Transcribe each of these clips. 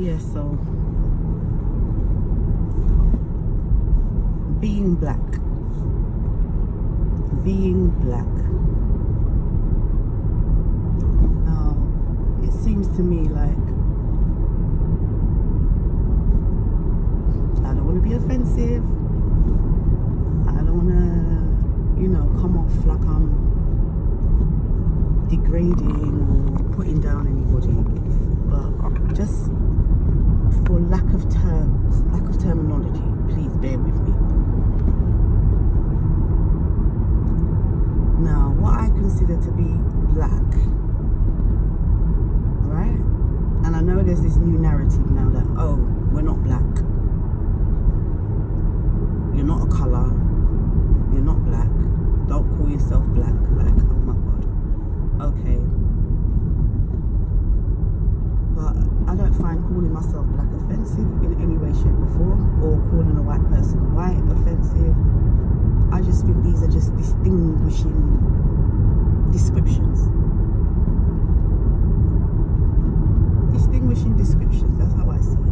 Yeah, so being black. Now, it seems to me like, I don't want to be offensive. I don't want to, come off like I'm degrading or putting down anybody. But just for lack of terminology, please bear with me. Now, what I consider to be black, right? And I know there's this new narrative now that, oh, we're not black. You're not a colour. You're not black. Don't call yourself black. Like, oh my God. Okay. But I don't find calling myself black offensive in any way, shape or form, or calling a white person white offensive. I just think these are just distinguishing descriptions. Distinguishing descriptions, that's how I see it.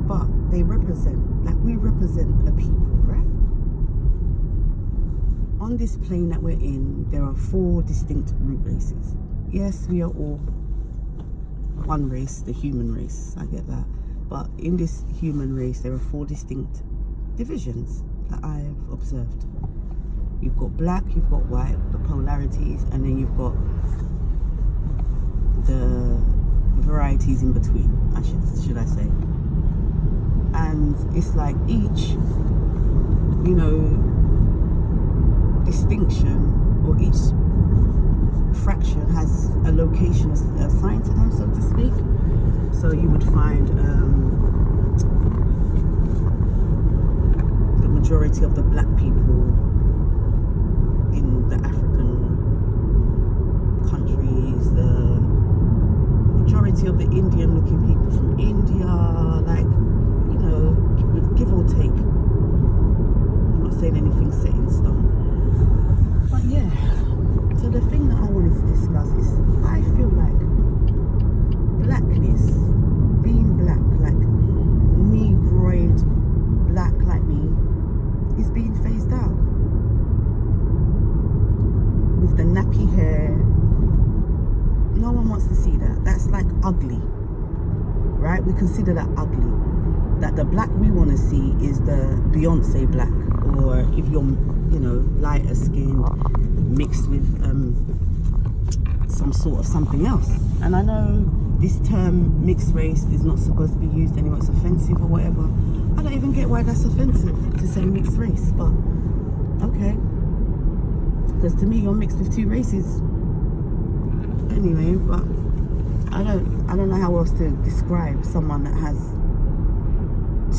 But they represent, like we represent a people, right? On this plane that we're in, there are 4 distinct root races. Yes, we are all one race, the human race, I get that. But in this human race, there are 4 distinct divisions that I've observed. You've got black, you've got white, the polarities, and then you've got the varieties in between, should I say. And it's like each, distinction or each fraction has a location assigned to them, so to speak. So you would find the majority of the black people in the African countries, the majority of the Indian looking people from India, like, give or take. I'm not saying anything set in stone. But yeah, so the thing that I wanted to discuss is I feel like blackness, being black, like negroid black like me, is being phased out. With the nappy hair, no one wants to see that. That's like ugly, right? We consider that ugly. That the black we want to see is the Beyonce black, or if you're, lighter skin mixed with some sort of something else. And I know this term mixed race is not supposed to be used anymore, it's offensive or whatever. I don't even get why that's offensive to say mixed race, but okay, because to me you're mixed with 2 races anyway. But I don't know how else to describe someone that has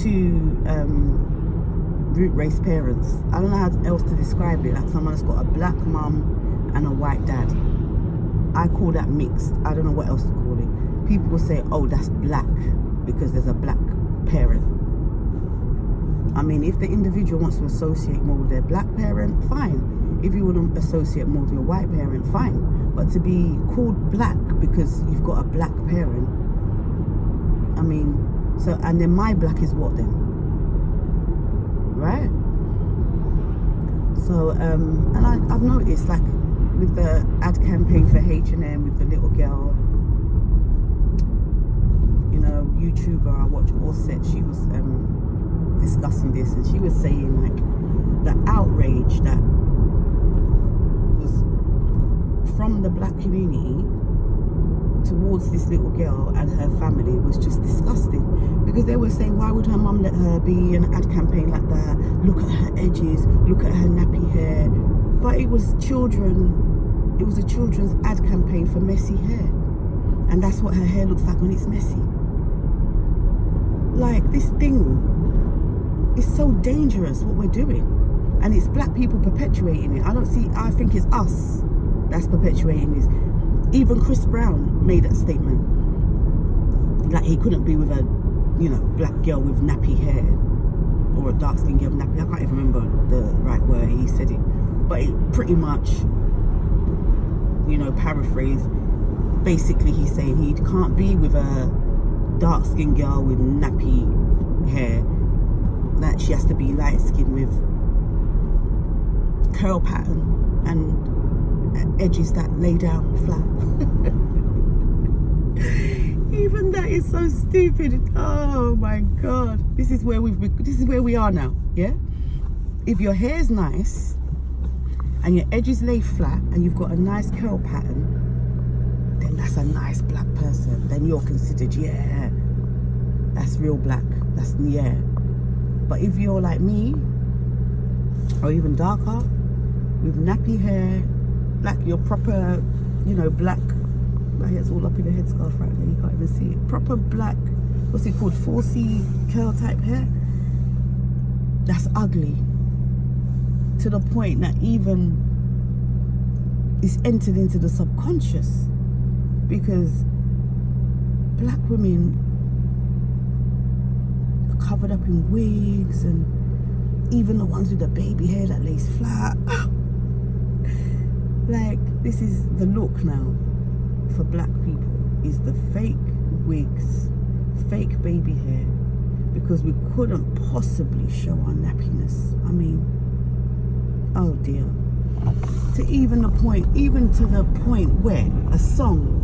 2 root race parents. I don't know how else to describe it. Like someone that's got a black mum and a white dad. I call that mixed. I don't know what else to call it. People will say, oh, that's black because there's a black parent. I mean, if the individual wants to associate more with their black parent, fine. If you want to associate more with your white parent, fine. But to be called black because you've got a black parent, I mean, so, and then my black is what then? Right? So, and I've noticed, like, with the ad campaign for H&M, with the little girl, YouTuber I watch, Offset, she was discussing this, and she was saying, like, the outrage that was from the black community towards this little girl and her family was just disgusting, because they were saying, why would her mum let her be in an ad campaign like that? Look at her edges, look at her nappy hair. But it was a children's ad campaign for messy hair, and that's what her hair looks like when it's messy. Like, this thing is so dangerous, what we're doing, and it's black people perpetuating it. I think it's us that's perpetuating this. Even Chris Brown made that statement, like he couldn't be with a black girl with nappy hair, or a dark skinned girl with nappy. I can't even remember the right word he said it, but it pretty much paraphrase, basically he's saying he can't be with a dark-skinned girl with nappy hair, that she has to be light-skinned with curl pattern and edges that lay down flat. Even that is so stupid. Oh my god, this is where we are now. Yeah, if your hair is nice and your edges lay flat and you've got a nice curl pattern, then that's a nice black person. Then you're considered, yeah, that's real black. That's, yeah. But if you're like me, or even darker, with nappy hair, like you're proper, black. My hair's all up in the headscarf right now, you can't even see it. Proper black, what's it called, 4C curl type hair. That's ugly. To the point that even it's entered into the subconscious, because black women are covered up in wigs, and even the ones with the baby hair that lays flat. Like, this is the look now for black people, is the fake wigs, fake baby hair, because we couldn't possibly show our nappiness. I mean, oh dear. To even to the point where a song,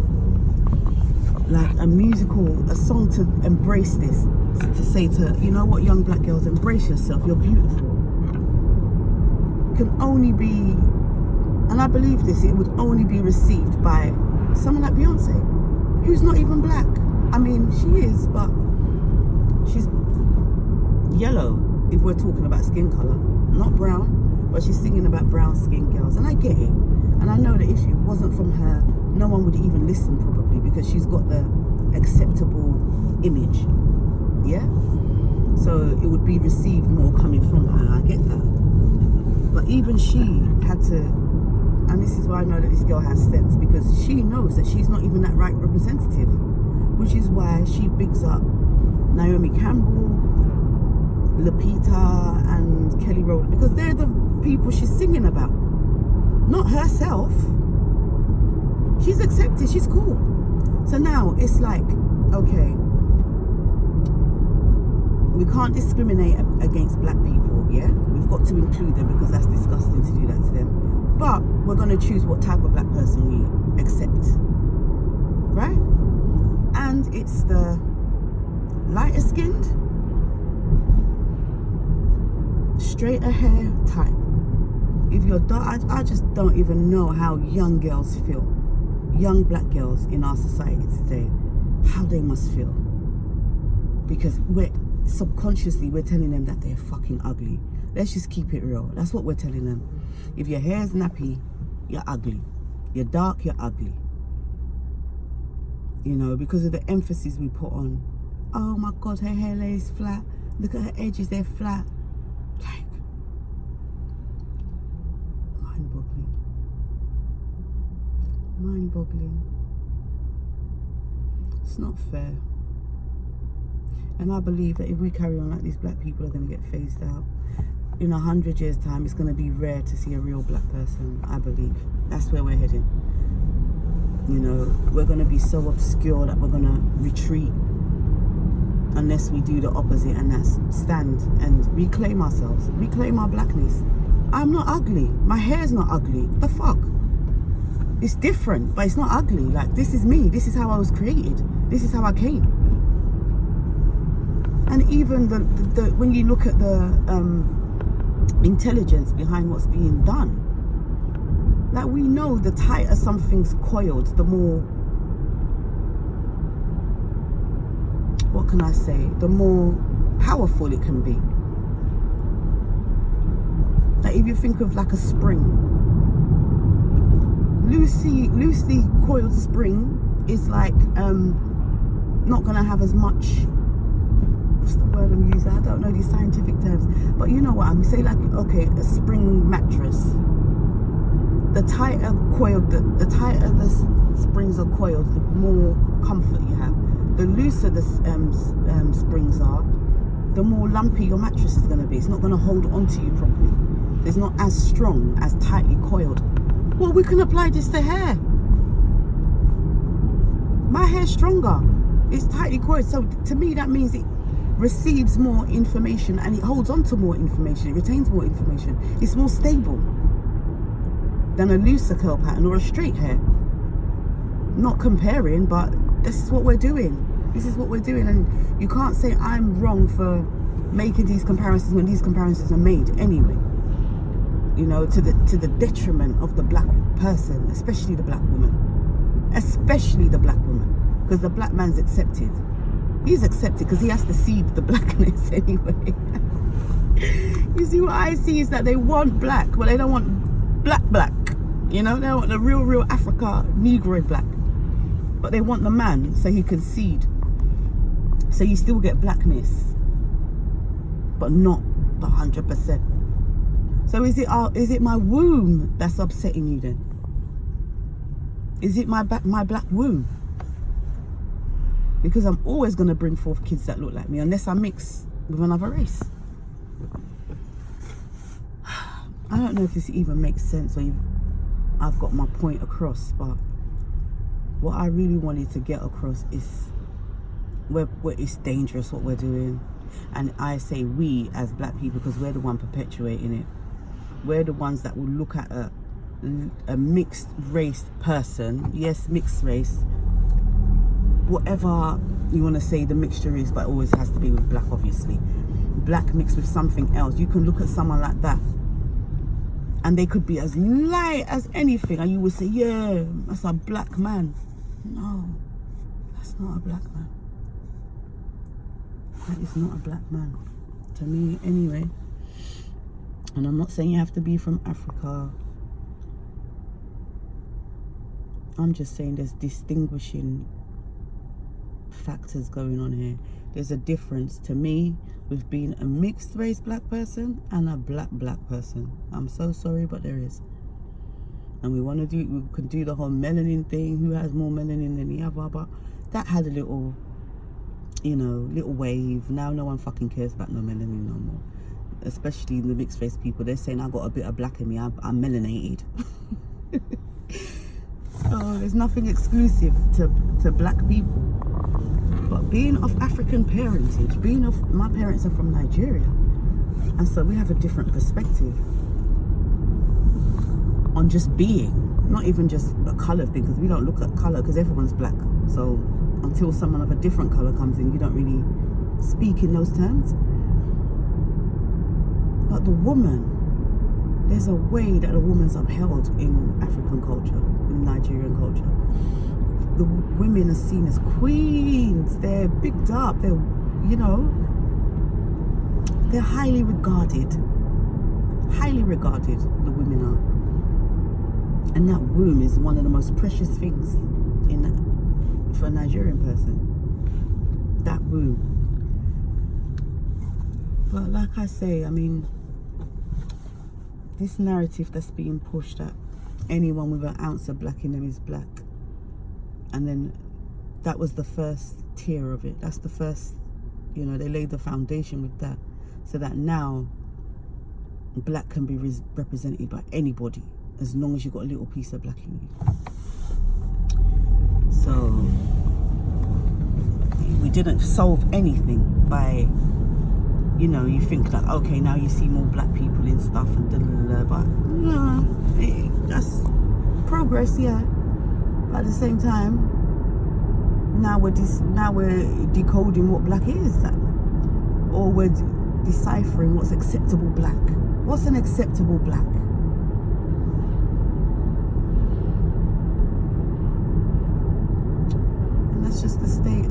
like a song to embrace this, to say to, you know what, young black girls, embrace yourself, you're beautiful, can only be, and I believe this, it would only be received by someone like Beyonce, who's not even black. I mean, she is, but she's yellow if we're talking about skin color, not brown, but she's singing about brown skinned girls, and I get it. And I know that if it wasn't from her, no one would even listen probably, because she's got the acceptable image, yeah? So it would be received more coming from her, I get that. But even she had to, and this is why I know that this girl has sense, because she knows that she's not even that right representative, which is why she bigs up Naomi Campbell, Lupita and Kelly Rowland, because they're the people she's singing about, not herself. She's accepted, she's cool. So now it's like, okay, we can't discriminate against black people, yeah? We've got to include them, because that's disgusting to do that to them. But we're going to choose what type of black person we accept, right? And it's the lighter skinned, straighter hair type. If you're dark, I just don't even know how young girls feel, young black girls in our society today, how they must feel, because we're subconsciously telling them that they're fucking ugly. Let's just keep it real. That's what we're telling them. If your hair is nappy, you're ugly. You're dark, you're ugly. Because of the emphasis we put on, oh my god, her hair lays flat, look at her edges, they're flat. Like, mind-boggling. It's not fair. And I believe that if we carry on like this, black people are going to get phased out. In 100 years' time, it's going to be rare to see a real black person, I believe. That's where we're heading. We're going to be so obscure that we're going to retreat unless we do the opposite, and that's stand and reclaim ourselves, reclaim our blackness. I'm not ugly. My hair's not ugly. The fuck? It's different, but it's not ugly. Like, this is me. This is how I was created. This is how I came. And even the when you look at the intelligence behind what's being done, like, we know the tighter something's coiled, the more, what can I say, the more powerful it can be. Like, if you think of like a spring, loosely coiled spring is like not gonna have as much, what's the word I'm using? I don't know these scientific terms, but you know what I'm saying. Like, okay, a spring mattress. The tighter coiled, the tighter the springs are coiled, the more comfort you have. The looser the springs are, the more lumpy your mattress is going to be. It's not going to hold onto you properly. It's not as strong, as tightly coiled. Well, we can apply this to hair. My hair's stronger. It's tightly coiled. So to me, that means it receives more information and it holds on to more information. It retains more information. It's more stable than a looser curl pattern or a straight hair. Not comparing, but this is what we're doing. This is what we're doing. And you can't say I'm wrong for making these comparisons when these comparisons are made anyway. You know, to the detriment of the black person, especially the black woman. Especially the black woman. Because the black man's accepted. He's accepted because he has to seed the blackness anyway. You see, what I see is that they want black, but they don't want black. You know, they want the real Africa Negroid black. But they want the man so he can seed. So you still get blackness, but not the 100%. So is it my womb that's upsetting you then? Is it my black womb? Because I'm always going to bring forth kids that look like me unless I mix with another race. I don't know if this even makes sense or I've got my point across, but what I really wanted to get across is where it's dangerous what we're doing. And I say we as black people because we're the one perpetuating it. We're the ones that will look at a mixed race person, yes, mixed race, whatever you want to say the mixture is, but it always has to be with black, obviously. Black mixed with something else. You can look at someone like that and they could be as light as anything and you would say, yeah, that's a black man. No, that's not a black man. That is not a black man, to me anyway. And I'm not saying you have to be from Africa. I'm just saying there's distinguishing factors going on here. There's a difference to me with being a mixed race black person and a black person. I'm so sorry, but there is. And we can do the whole melanin thing, who has more melanin than the other, but that had a little, you know, little wave. Now no one fucking cares about no melanin no more. Especially the mixed race people. They're saying I got a bit of black in me, I'm melanated. So there's nothing exclusive to black people. But being of African parentage, my parents are from Nigeria, and so we have a different perspective on just being, not even just a colour thing, because we don't look at colour because everyone's black. So until someone of a different colour comes in, you don't really speak in those terms. But the woman, there's a way that a woman's upheld in African culture, in Nigerian culture. The women are seen as queens. They're bigged up. They're, you know, they're highly regarded. Highly regarded, the women are. And that womb is one of the most precious things for a Nigerian person. That womb. But like I say, I mean, this narrative that's being pushed at anyone with an ounce of black in them is black. And then that was the first tier of it. That's the first, you know, they laid the foundation with that. So that now black can be represented by anybody as long as you've got a little piece of black in you. So we didn't solve anything by, you know, you think that, okay, now you see more black people in stuff and but no, that's progress, yeah. But at the same time, now we're decoding what black is, or we're deciphering what's acceptable black. What's an acceptable black? And that's just the state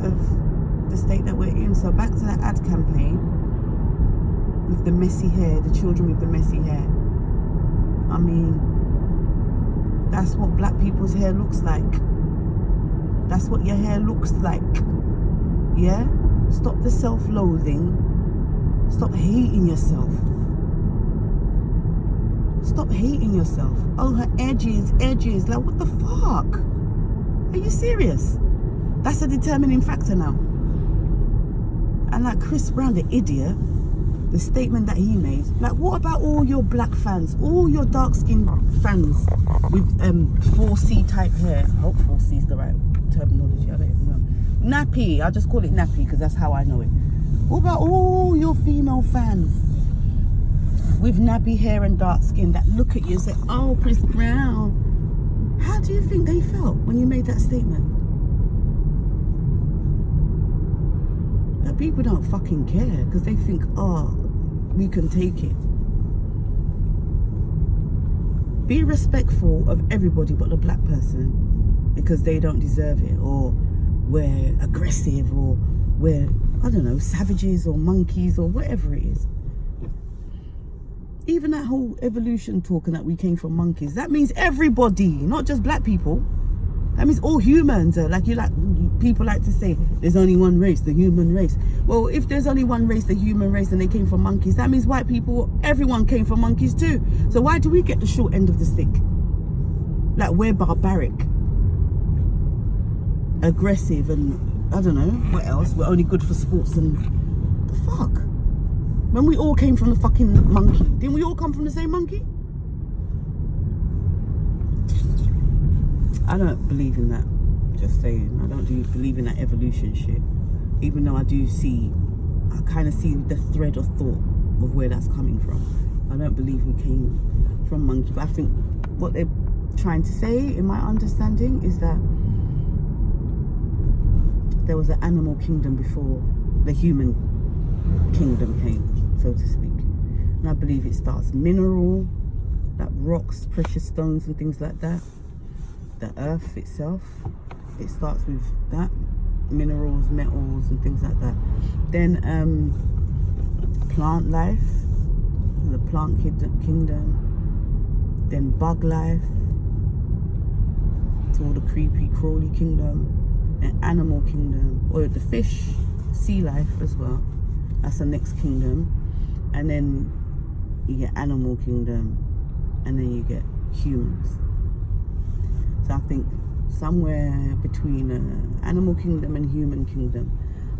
that we're in. So back to that ad campaign with the messy hair, the children with the messy hair. I mean, that's what black people's hair looks like. That's what your hair looks like. Yeah? Stop the self-loathing. Stop hating yourself. Stop hating yourself. Oh, her edges. Like, what the fuck? Are you serious? That's a determining factor now. And like Chris Brown, the idiot, the statement that he made, like, what about all your black fans, all your dark-skinned fans with 4C type hair? I hope 4C is the right terminology, I don't even know. Nappy, I'll just call it nappy because that's how I know it. What about all your female fans with nappy hair and dark skin that look at you and say, oh, Chris Brown? How do you think they felt when you made that statement? That people don't fucking care because they think, oh, we can take it. Be respectful of everybody but the black person because they don't deserve it, or we're aggressive, or we're, I don't know, savages or monkeys or whatever it is. Even that whole evolution talking that we came from monkeys, that means everybody, not just black people. That means all humans are people like to say there's only one race, the human race. Well, if there's only one race, the human race, and they came from monkeys, that means white people, everyone came from monkeys too. So why do we get the short end of the stick? Like, we're barbaric, aggressive, and I don't know what else. We're only good for sports and the fuck. When we all came from the fucking monkey, didn't we all come from the same monkey? I don't believe in that. Just saying, I don't believe in that evolution shit. Even though I kind of see the thread of thought of where that's coming from. I don't believe we came from monkey, but I think what they're trying to say, in my understanding, is that there was an animal kingdom before the human kingdom came, so to speak. And I believe it starts mineral, like rocks, precious stones and things like that. The earth itself, it starts with that, minerals, metals and things like that. Then plant life, the plant kingdom. Then bug life, it's all the creepy crawly kingdom. And animal kingdom, or the fish, sea life as well, that's the next kingdom. And then you get animal kingdom, and then you get humans. So I think somewhere between animal kingdom and human kingdom,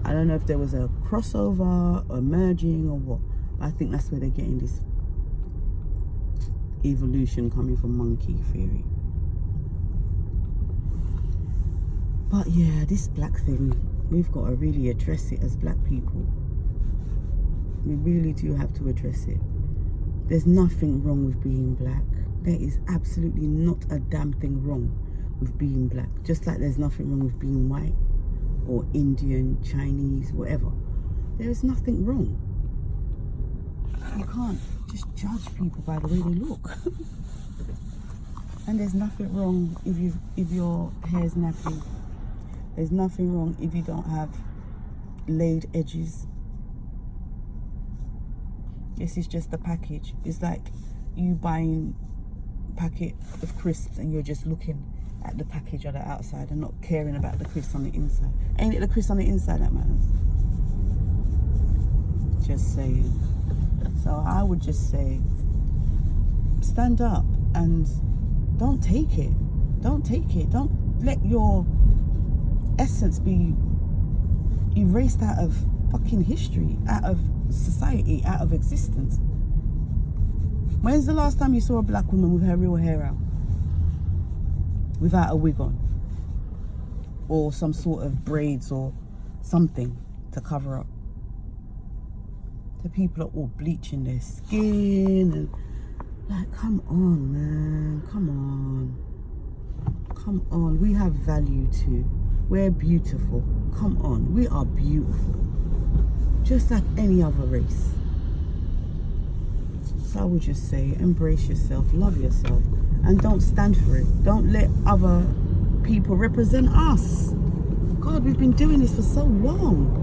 I don't know if there was a crossover or merging or what, but I think that's where they're getting this evolution coming from monkey theory. But yeah, this black thing, we've got to really address it as black people. We really do have to address it. There's nothing wrong with being black. There is absolutely not a damn thing wrong with being black. Just like there's nothing wrong with being white or Indian, Chinese, whatever. There is nothing wrong. You can't just judge people by the way they look. And there's nothing wrong if your hair's nappy. There's nothing wrong if you don't have laid edges. This is just the package. It's like you buying a packet of crisps and you're just looking at the package on the outside and not caring about the crisps on the inside. Ain't it the crisps on the inside that matters? Just saying. So I would just say, stand up and don't take it. Don't take it. Don't let your essence be erased out of fucking history, out of society, out of existence. When's the last time you saw a black woman with her real hair out? Without a wig on? Or some sort of braids or something to cover up? The people are all bleaching their skin and like, come on, man, come on. Come on, we have value too. We're beautiful. Come on, we are beautiful. Just like any other race. So I would just say, embrace yourself, love yourself, and don't stand for it. Don't let other people represent us. God, we've been doing this for so long.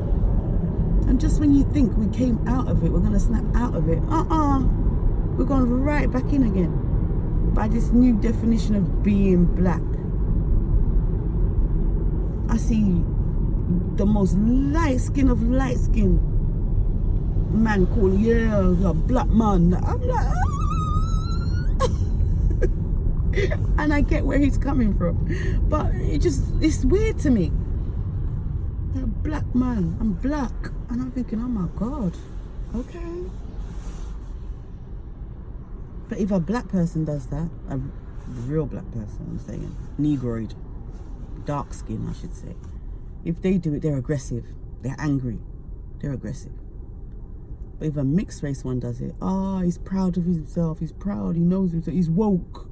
And just when you think we came out of it, we're going to snap out of it. We're going right back in again. By this new definition of being black. I see the most light skin of light skin man called, yeah, a black man. I'm like, and I get where he's coming from, but it's weird to me. A black man, I'm black, and I'm thinking, oh my God, Okay. But if a black person does that, a real black person, I'm saying, negroid, dark skin, I should say, if they do it, they're aggressive, they're angry, they're aggressive. But if a mixed race one does it, he's proud of himself, he's proud, he knows himself, he's woke.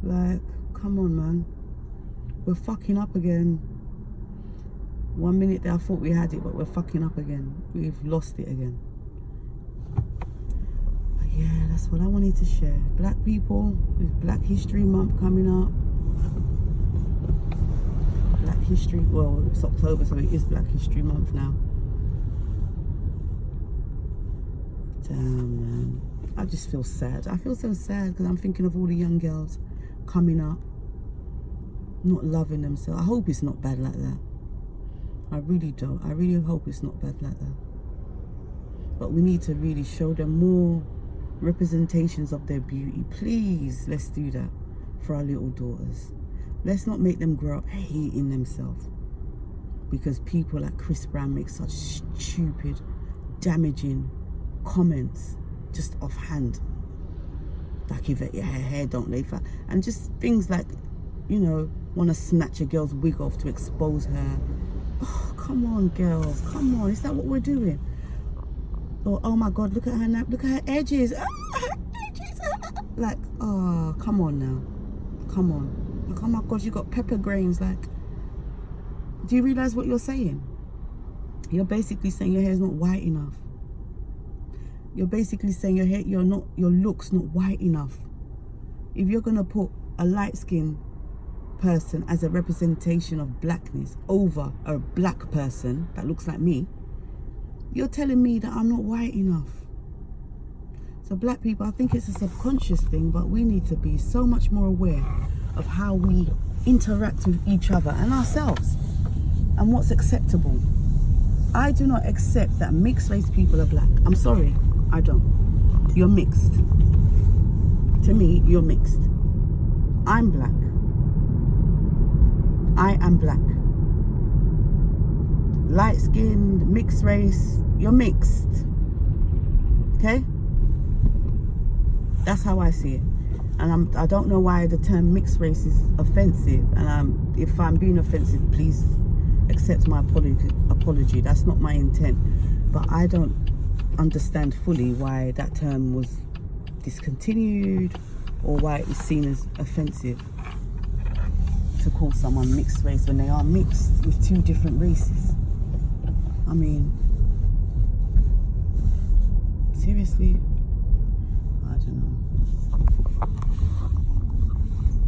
Like, come on, man. We're fucking up again. 1 minute there I thought we had it, but we're fucking up again. We've lost it again. But yeah, that's what I wanted to share. Black people, it's Black History Month coming up. Black History, well, it's October, so it is Black History Month now. Damn, man. I just feel sad. I feel so sad because I'm thinking of all the young girls coming up, not loving themselves. I hope it's not bad like that. I really don't. I really hope it's not bad like that. But we need to really show them more representations of their beauty. Please, let's do that for our little daughters. Let's not make them grow up hating themselves because people like Chris Brown make such stupid, damaging comments just offhand. Like if your hair don't lay flat. And just things like, you know, want to snatch a girl's wig off to expose her. Oh, come on, girls. Come on. Is that what we're doing? Or, oh my God, look at her now. Look at her edges. Her edges. Like, oh, come on now. Come on. Like, oh my God, you got pepper grains. Like, do you realize what you're saying? You're basically saying your hair's not white enough. You're basically saying your look's not white enough. If you're gonna put a light-skinned person as a representation of blackness over a black person that looks like me, you're telling me that I'm not white enough. So black people, I think it's a subconscious thing, but we need to be so much more aware of how we interact with each other and ourselves and what's acceptable. I do not accept that mixed race people are black. I'm sorry, I don't. You're mixed. To me, you're mixed. I'm black. I am black. Light-skinned, mixed race, you're mixed. Okay? That's how I see it. And I don't know why the term mixed race is offensive. And if I'm being offensive, please accept my apology. That's not my intent. But I don't understand fully why that term was discontinued or why it was seen as offensive to call someone mixed race when they are mixed with two different races. I mean, seriously, I don't know.